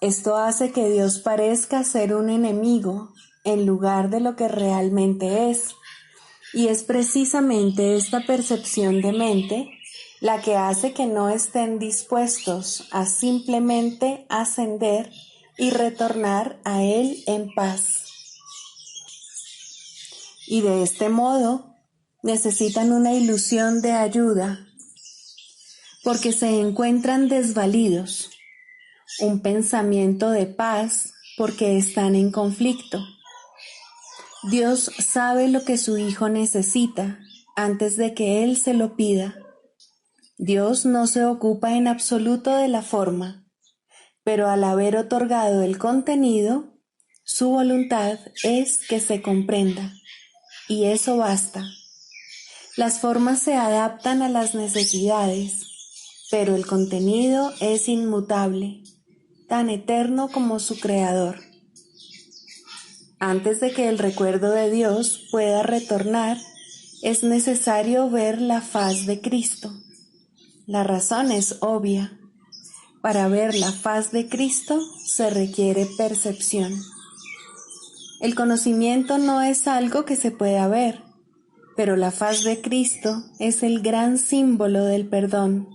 Esto hace que Dios parezca ser un enemigo en lugar de lo que realmente es, y es precisamente esta percepción de mente la que hace que no estén dispuestos a simplemente ascender y retornar a Él en paz. Y de este modo necesitan una ilusión de ayuda, porque se encuentran desvalidos, un pensamiento de paz porque están en conflicto. Dios sabe lo que su Hijo necesita antes de que Él se lo pida. Dios no se ocupa en absoluto de la forma, pero al haber otorgado el contenido, su voluntad es que se comprenda, y eso basta. Las formas se adaptan a las necesidades, pero el contenido es inmutable, tan eterno como su creador. Antes de que el recuerdo de Dios pueda retornar, es necesario ver la faz de Cristo. La razón es obvia. Para ver la faz de Cristo se requiere percepción. El conocimiento no es algo que se pueda ver, pero la faz de Cristo es el gran símbolo del perdón,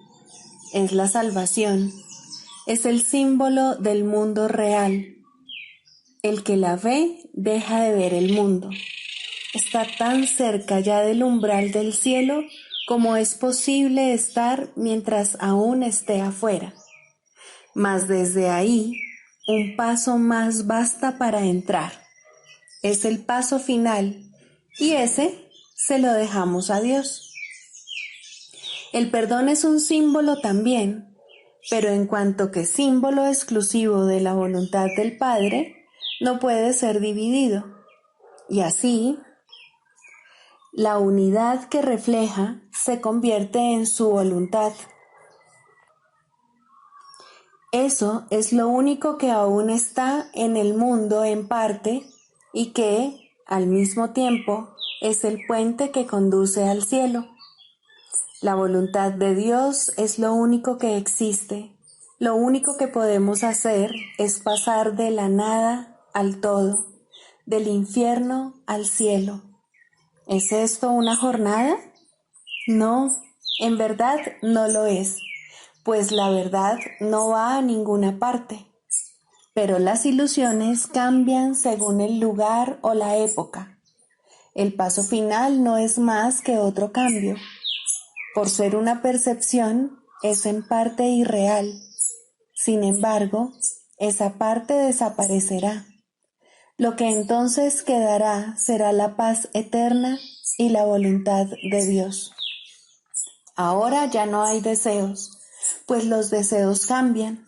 es la salvación, es el símbolo del mundo real. El que la ve deja de ver el mundo. Está tan cerca ya del umbral del cielo como es posible estar mientras aún esté afuera. Mas desde ahí, un paso más basta para entrar. Es el paso final, y ese se lo dejamos a Dios. El perdón es un símbolo también, pero en cuanto que símbolo exclusivo de la voluntad del Padre, no puede ser dividido. Y así, la unidad que refleja se convierte en su voluntad. Eso es lo único que aún está en el mundo en parte y que, al mismo tiempo, es el puente que conduce al cielo. La voluntad de Dios es lo único que existe. Lo único que podemos hacer es pasar de la nada al todo, del infierno al cielo. ¿Es esto una jornada? No, en verdad no lo es, pues la verdad no va a ninguna parte. Pero las ilusiones cambian según el lugar o la época. El paso final no es más que otro cambio. Por ser una percepción, es en parte irreal. Sin embargo, esa parte desaparecerá. Lo que entonces quedará será la paz eterna y la voluntad de Dios. Ahora ya no hay deseos, pues los deseos cambian.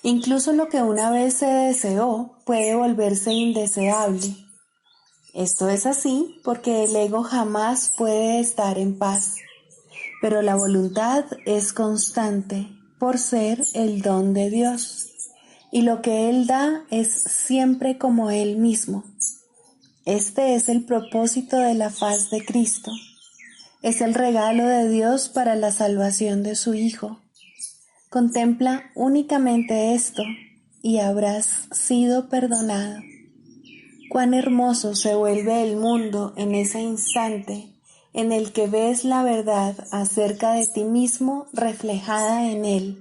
Incluso lo que una vez se deseó puede volverse indeseable. Esto es así porque el ego jamás puede estar en paz, pero la voluntad es constante por ser el don de Dios, y lo que Él da es siempre como Él mismo. Este es el propósito de la faz de Cristo. Es el regalo de Dios para la salvación de su Hijo. Contempla únicamente esto y habrás sido perdonado. Cuán hermoso se vuelve el mundo en ese instante en el que ves la verdad acerca de ti mismo reflejada en Él.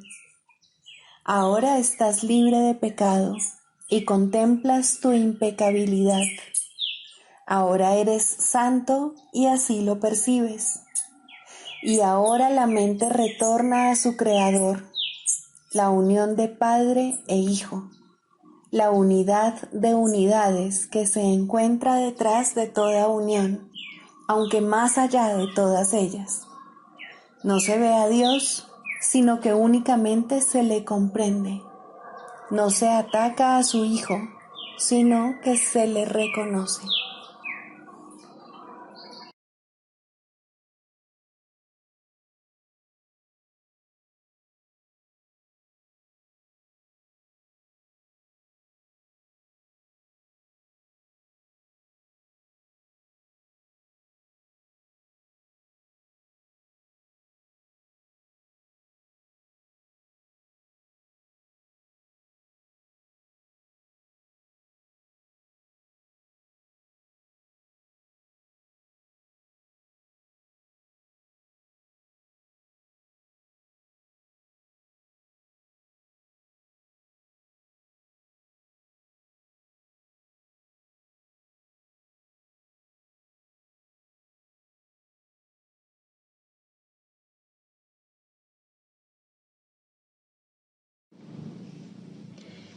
Ahora estás libre de pecado y contemplas tu impecabilidad. Ahora eres santo y así lo percibes. Y ahora la mente retorna a su Creador, la unión de Padre e Hijo, la unidad de unidades que se encuentra detrás de toda unión, aunque más allá de todas ellas. No se ve a Dios, sino que únicamente se le comprende. No se ataca a su Hijo, sino que se le reconoce.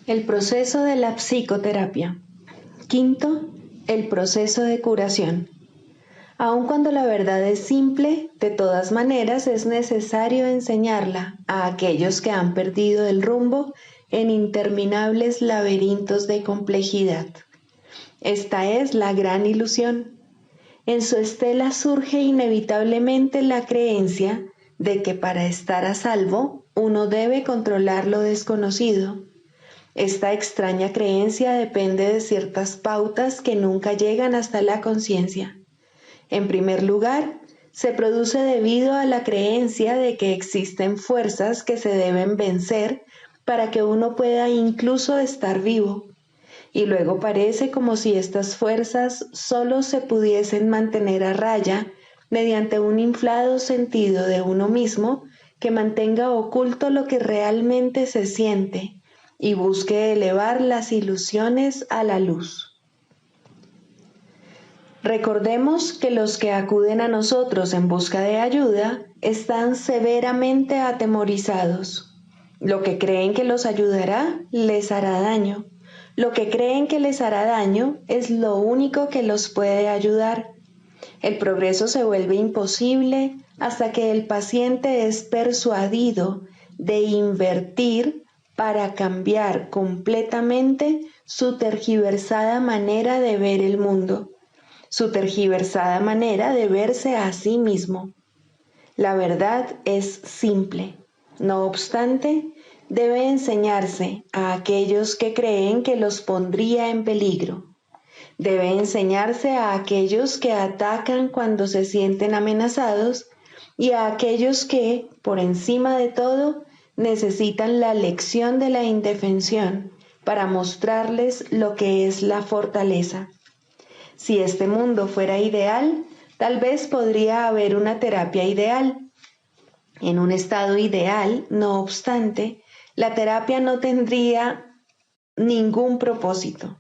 El proceso de la psicoterapia. Quinto, el proceso de curación. Aun cuando la verdad es simple, de todas maneras es necesario enseñarla a aquellos que han perdido el rumbo en interminables laberintos de complejidad. Esta es la gran ilusión. En su estela surge inevitablemente la creencia de que para estar a salvo uno debe controlar lo desconocido. Esta extraña creencia depende de ciertas pautas que nunca llegan hasta la conciencia. En primer lugar, se produce debido a la creencia de que existen fuerzas que se deben vencer para que uno pueda incluso estar vivo. Y luego parece como si estas fuerzas solo se pudiesen mantener a raya mediante un inflado sentido de uno mismo que mantenga oculto lo que realmente se siente y busque elevar las ilusiones a la luz. Recordemos que los que acuden a nosotros en busca de ayuda están severamente atemorizados. Lo que creen que los ayudará les hará daño. Lo que creen que les hará daño es lo único que los puede ayudar. El progreso se vuelve imposible hasta que el paciente es persuadido de invertir para cambiar completamente su tergiversada manera de ver el mundo, su tergiversada manera de verse a sí mismo. La verdad es simple. No obstante, debe enseñarse a aquellos que creen que los pondría en peligro. Debe enseñarse a aquellos que atacan cuando se sienten amenazados y a aquellos que, por encima de todo, necesitan la lección de la indefensión para mostrarles lo que es la fortaleza. Si este mundo fuera ideal, tal vez podría haber una terapia ideal. En un estado ideal, no obstante, la terapia no tendría ningún propósito.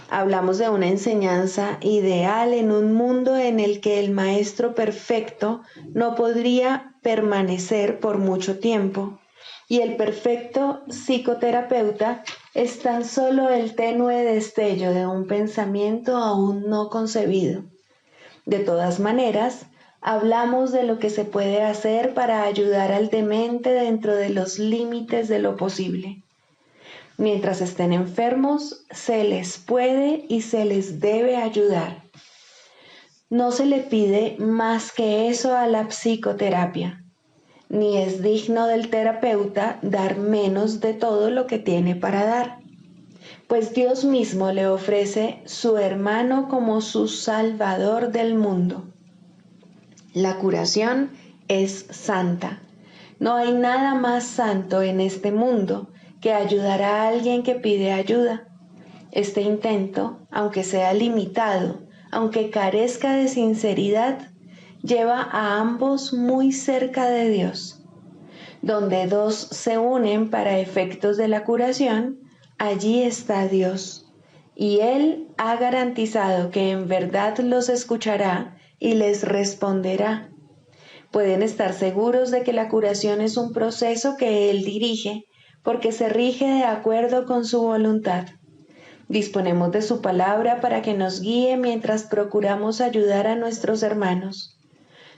Hablamos de una enseñanza ideal en un mundo en el que el maestro perfecto no podría permanecer por mucho tiempo, y el perfecto psicoterapeuta es tan solo el tenue destello de un pensamiento aún no concebido. De todas maneras, hablamos de lo que se puede hacer para ayudar al demente dentro de los límites de lo posible. Mientras estén enfermos, se les puede y se les debe ayudar. No se le pide más que eso a la psicoterapia, ni es digno del terapeuta dar menos de todo lo que tiene para dar, pues Dios mismo le ofrece su hermano como su salvador del mundo. La curación es santa. No hay nada más santo en este mundo que ayudar a alguien que pide ayuda. Este intento, aunque sea limitado, aunque carezca de sinceridad, lleva a ambos muy cerca de Dios. Donde dos se unen para efectos de la curación, allí está Dios, y Él ha garantizado que en verdad los escuchará y les responderá. Pueden estar seguros de que la curación es un proceso que Él dirige, porque se rige de acuerdo con su voluntad. Disponemos de su palabra para que nos guíe mientras procuramos ayudar a nuestros hermanos.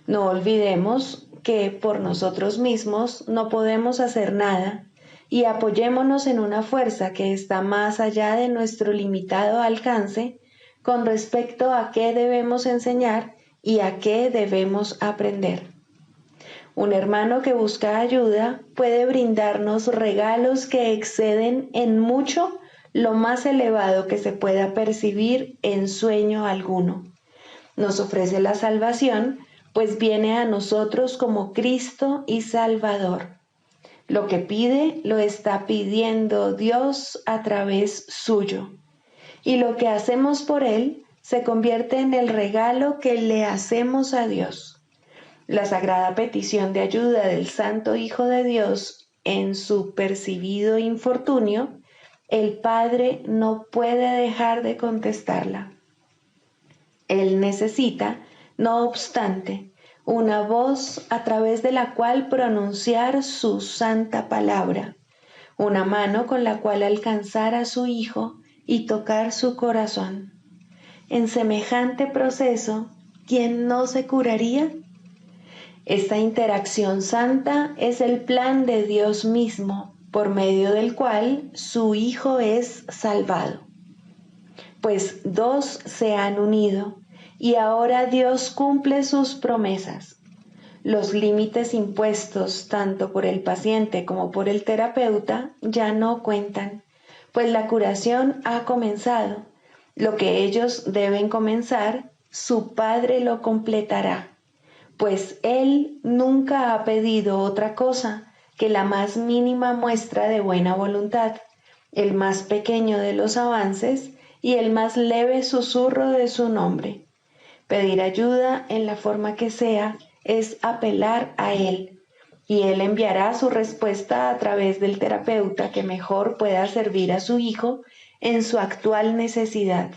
No olvidemos que por nosotros mismos no podemos hacer nada y apoyémonos en una fuerza que está más allá de nuestro limitado alcance con respecto a qué debemos enseñar y a qué debemos aprender. Un hermano que busca ayuda puede brindarnos regalos que exceden en mucho lo más elevado que se pueda percibir en sueño alguno. Nos ofrece la salvación, pues viene a nosotros como Cristo y Salvador. Lo que pide lo está pidiendo Dios a través suyo, y lo que hacemos por Él se convierte en el regalo que le hacemos a Dios. La sagrada petición de ayuda del Santo Hijo de Dios en su percibido infortunio, el Padre no puede dejar de contestarla. Él necesita, no obstante, una voz a través de la cual pronunciar su santa palabra, una mano con la cual alcanzar a su Hijo y tocar su corazón. En semejante proceso, ¿quién no se curaría? Esta interacción santa es el plan de Dios mismo, por medio del cual su Hijo es salvado. Pues dos se han unido y ahora Dios cumple sus promesas. Los límites impuestos tanto por el paciente como por el terapeuta ya no cuentan, pues la curación ha comenzado. Lo que ellos deben comenzar, su Padre lo completará, pues Él nunca ha pedido otra cosa que la más mínima muestra de buena voluntad, el más pequeño de los avances y el más leve susurro de su nombre. Pedir ayuda en la forma que sea es apelar a Él, y Él enviará su respuesta a través del terapeuta que mejor pueda servir a su hijo en su actual necesidad.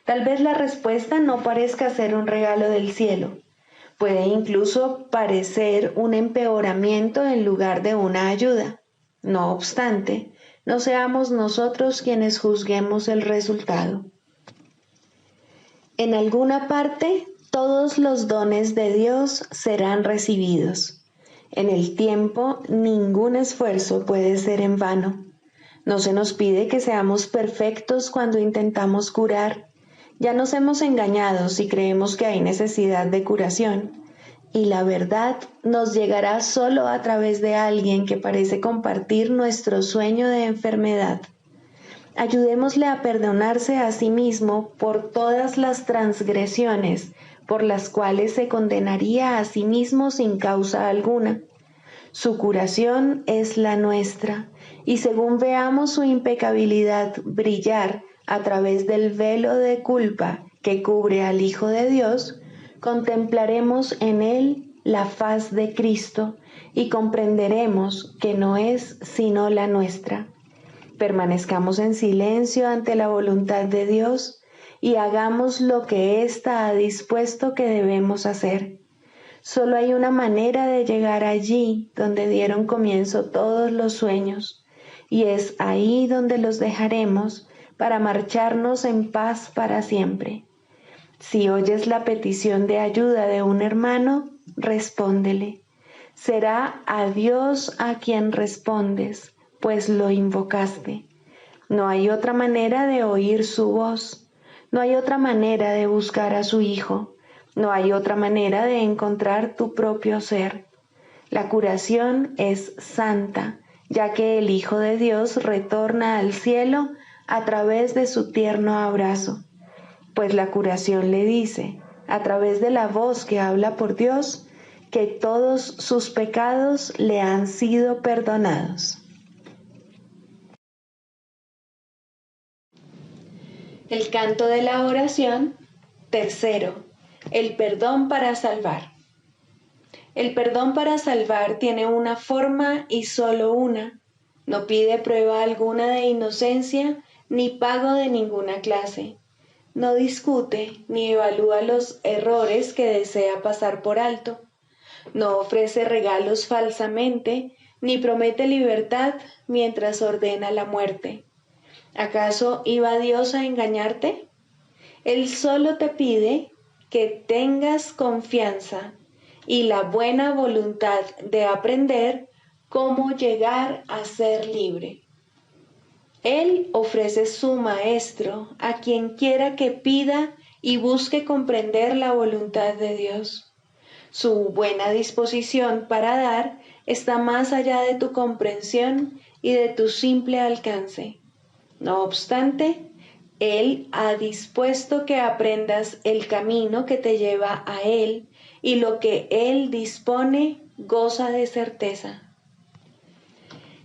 Tal vez la respuesta no parezca ser un regalo del cielo, puede incluso parecer un empeoramiento en lugar de una ayuda. No obstante, no seamos nosotros quienes juzguemos el resultado. En alguna parte, todos los dones de Dios serán recibidos. En el tiempo, ningún esfuerzo puede ser en vano. No se nos pide que seamos perfectos cuando intentamos curar. Ya nos hemos engañado si creemos que hay necesidad de curación. Y la verdad nos llegará solo a través de alguien que parece compartir nuestro sueño de enfermedad. Ayudémosle a perdonarse a sí mismo por todas las transgresiones por las cuales se condenaría a sí mismo sin causa alguna. Su curación es la nuestra, y según veamos su impecabilidad brillar a través del velo de culpa que cubre al Hijo de Dios, contemplaremos en él la faz de Cristo y comprenderemos que no es sino la nuestra. Permanezcamos en silencio ante la voluntad de Dios y hagamos lo que ésta ha dispuesto que debemos hacer. Solo hay una manera de llegar allí donde dieron comienzo todos los sueños, y es ahí donde los dejaremos para marcharnos en paz para siempre. Si oyes la petición de ayuda de un hermano, respóndele. Será a Dios a quien respondes, pues lo invocaste. No hay otra manera de oír su voz, no hay otra manera de buscar a su Hijo, no hay otra manera de encontrar tu propio ser. La curación es santa, ya que el Hijo de Dios retorna al cielo a través de su tierno abrazo. Pues la curación le dice, a través de la voz que habla por Dios, que todos sus pecados le han sido perdonados. El canto de la oración, tercero, el perdón para salvar. El perdón para salvar tiene una forma y solo una. No pide prueba alguna de inocencia ni pago de ninguna clase. No discute ni evalúa los errores que desea pasar por alto. No ofrece regalos falsamente ni promete libertad mientras ordena la muerte. ¿Acaso iba Dios a engañarte? Él solo te pide que tengas confianza y la buena voluntad de aprender cómo llegar a ser libre. Él ofrece su maestro a quien quiera que pida y busque comprender la voluntad de Dios. Su buena disposición para dar está más allá de tu comprensión y de tu simple alcance. No obstante, Él ha dispuesto que aprendas el camino que te lleva a Él, y lo que Él dispone goza de certeza.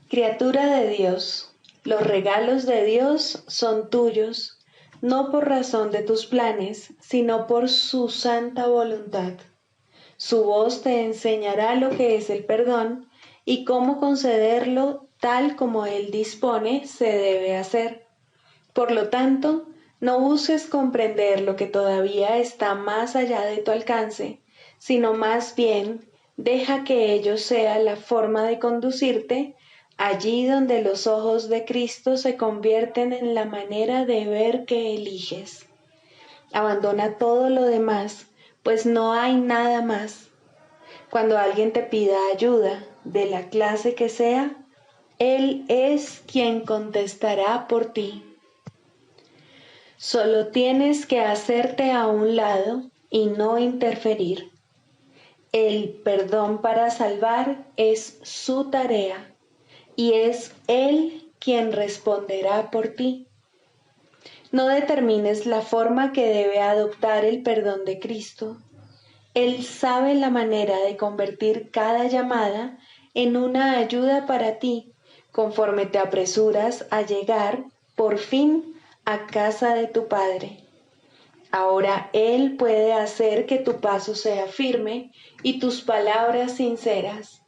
Criatura de Dios, los regalos de Dios son tuyos, no por razón de tus planes, sino por su santa voluntad. Su voz te enseñará lo que es el perdón y cómo concederlo tal como Él dispone se debe hacer. Por lo tanto, no busques comprender lo que todavía está más allá de tu alcance, sino más bien deja que ello sea la forma de conducirte allí donde los ojos de Cristo se convierten en la manera de ver que eliges. Abandona todo lo demás, pues no hay nada más. Cuando alguien te pida ayuda, de la clase que sea, Él es quien contestará por ti. Solo tienes que hacerte a un lado y no interferir. El perdón para salvar es su tarea y es Él quien responderá por ti. No determines la forma que debe adoptar el perdón de Cristo. Él sabe la manera de convertir cada llamada en una ayuda para ti, conforme te apresuras a llegar, por fin, a casa de tu Padre. Ahora Él puede hacer que tu paso sea firme y tus palabras sinceras,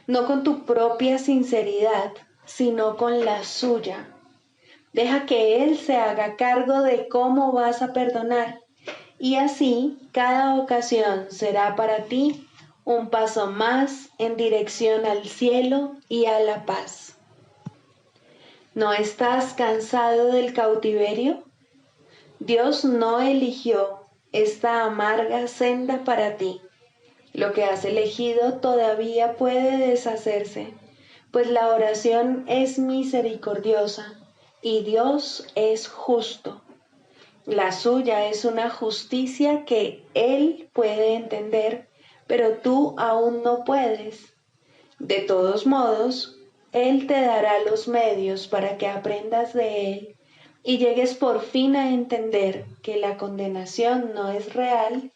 no con tu propia sinceridad, sino con la suya. Deja que Él se haga cargo de cómo vas a perdonar, y así cada ocasión será para ti un paso más en dirección al cielo y a la paz. ¿No estás cansado del cautiverio? Dios no eligió esta amarga senda para ti. Lo que has elegido todavía puede deshacerse, pues la oración es misericordiosa y Dios es justo. La suya es una justicia que Él puede entender, pero tú aún no puedes. De todos modos, Él te dará los medios para que aprendas de Él y llegues por fin a entender que la condenación no es real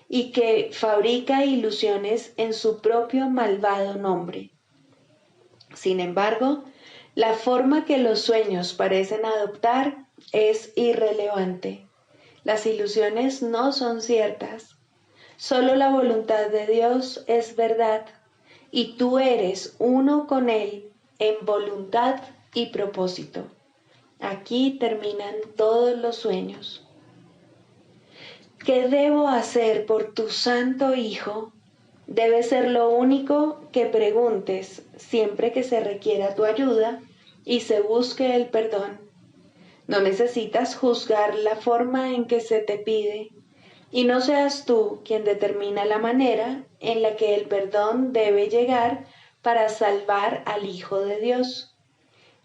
y que fabrica ilusiones en su propio malvado nombre. Sin embargo, la forma que los sueños parecen adoptar es irrelevante. Las ilusiones no son ciertas. Solo la voluntad de Dios es verdad y tú eres uno con Él en voluntad y propósito. Aquí terminan todos los sueños. ¿Qué debo hacer por tu santo Hijo? Debe ser lo único que preguntes siempre que se requiera tu ayuda y se busque el perdón. No necesitas juzgar la forma en que se te pide, y no seas tú quien determina la manera en la que el perdón debe llegar para salvar al Hijo de Dios.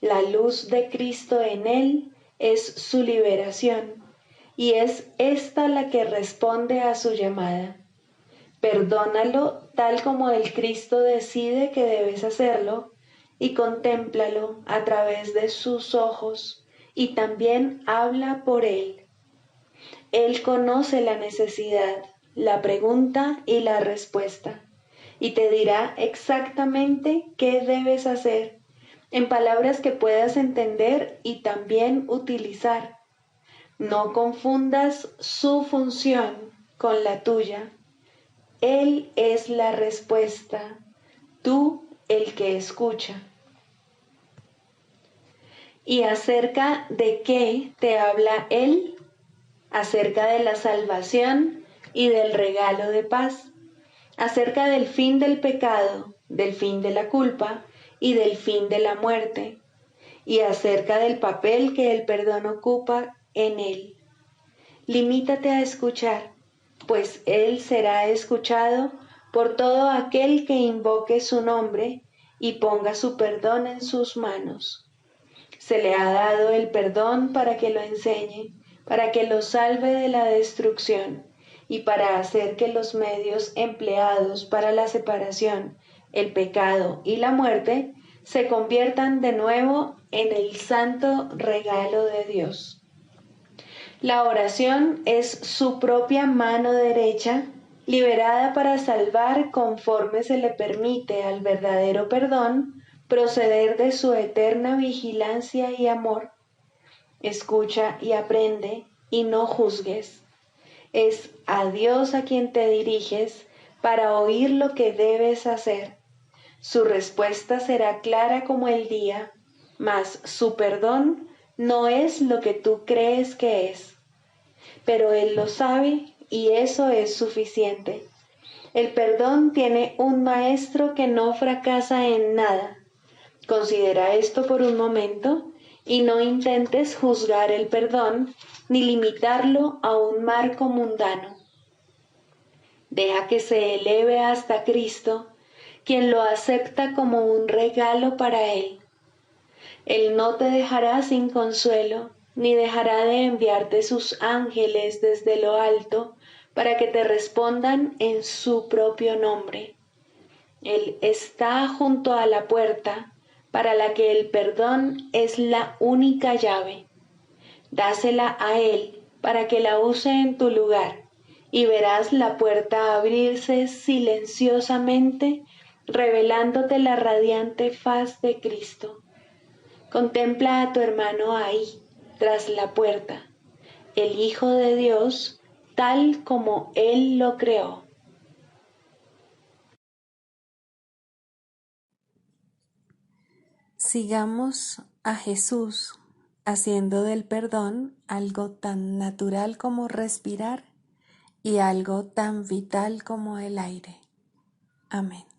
La luz de Cristo en él es su liberación, y es esta la que responde a su llamada. Perdónalo tal como el Cristo decide que debes hacerlo, y contémplalo a través de sus ojos, y también habla por él. Él conoce la necesidad, la pregunta y la respuesta, y te dirá exactamente qué debes hacer, en palabras que puedas entender y también utilizar. No confundas su función con la tuya. Él es la respuesta, tú el que escucha. ¿Y acerca de qué te habla Él? Acerca de la salvación y del regalo de paz, acerca del fin del pecado, del fin de la culpa y del fin de la muerte, y acerca del papel que el perdón ocupa en él. Limítate a escuchar, pues Él será escuchado por todo aquel que invoque su nombre y ponga su perdón en sus manos. Se le ha dado el perdón para que lo enseñe, para que lo salve de la destrucción y para hacer que los medios empleados para la separación, el pecado y la muerte se conviertan de nuevo en el santo regalo de Dios. La oración es su propia mano derecha, liberada para salvar conforme se le permite al verdadero perdón proceder de su eterna vigilancia y amor. Escucha y aprende y no juzgues. Es a Dios a quien te diriges para oír lo que debes hacer. Su respuesta será clara como el día, mas su perdón no es lo que tú crees que es. Pero Él lo sabe y eso es suficiente. El perdón tiene un maestro que no fracasa en nada. Considera esto por un momento y no intentes juzgar el perdón ni limitarlo a un marco mundano. Deja que se eleve hasta Cristo, quien lo acepta como un regalo para Él. Él no te dejará sin consuelo, ni dejará de enviarte sus ángeles desde lo alto para que te respondan en su propio nombre. Él está junto a la puerta, para la que el perdón es la única llave. Dásela a Él para que la use en tu lugar, y verás la puerta abrirse silenciosamente, revelándote la radiante faz de Cristo. Contempla a tu hermano ahí, tras la puerta, el Hijo de Dios, tal como Él lo creó. Sigamos a Jesús haciendo del perdón algo tan natural como respirar y algo tan vital como el aire. Amén.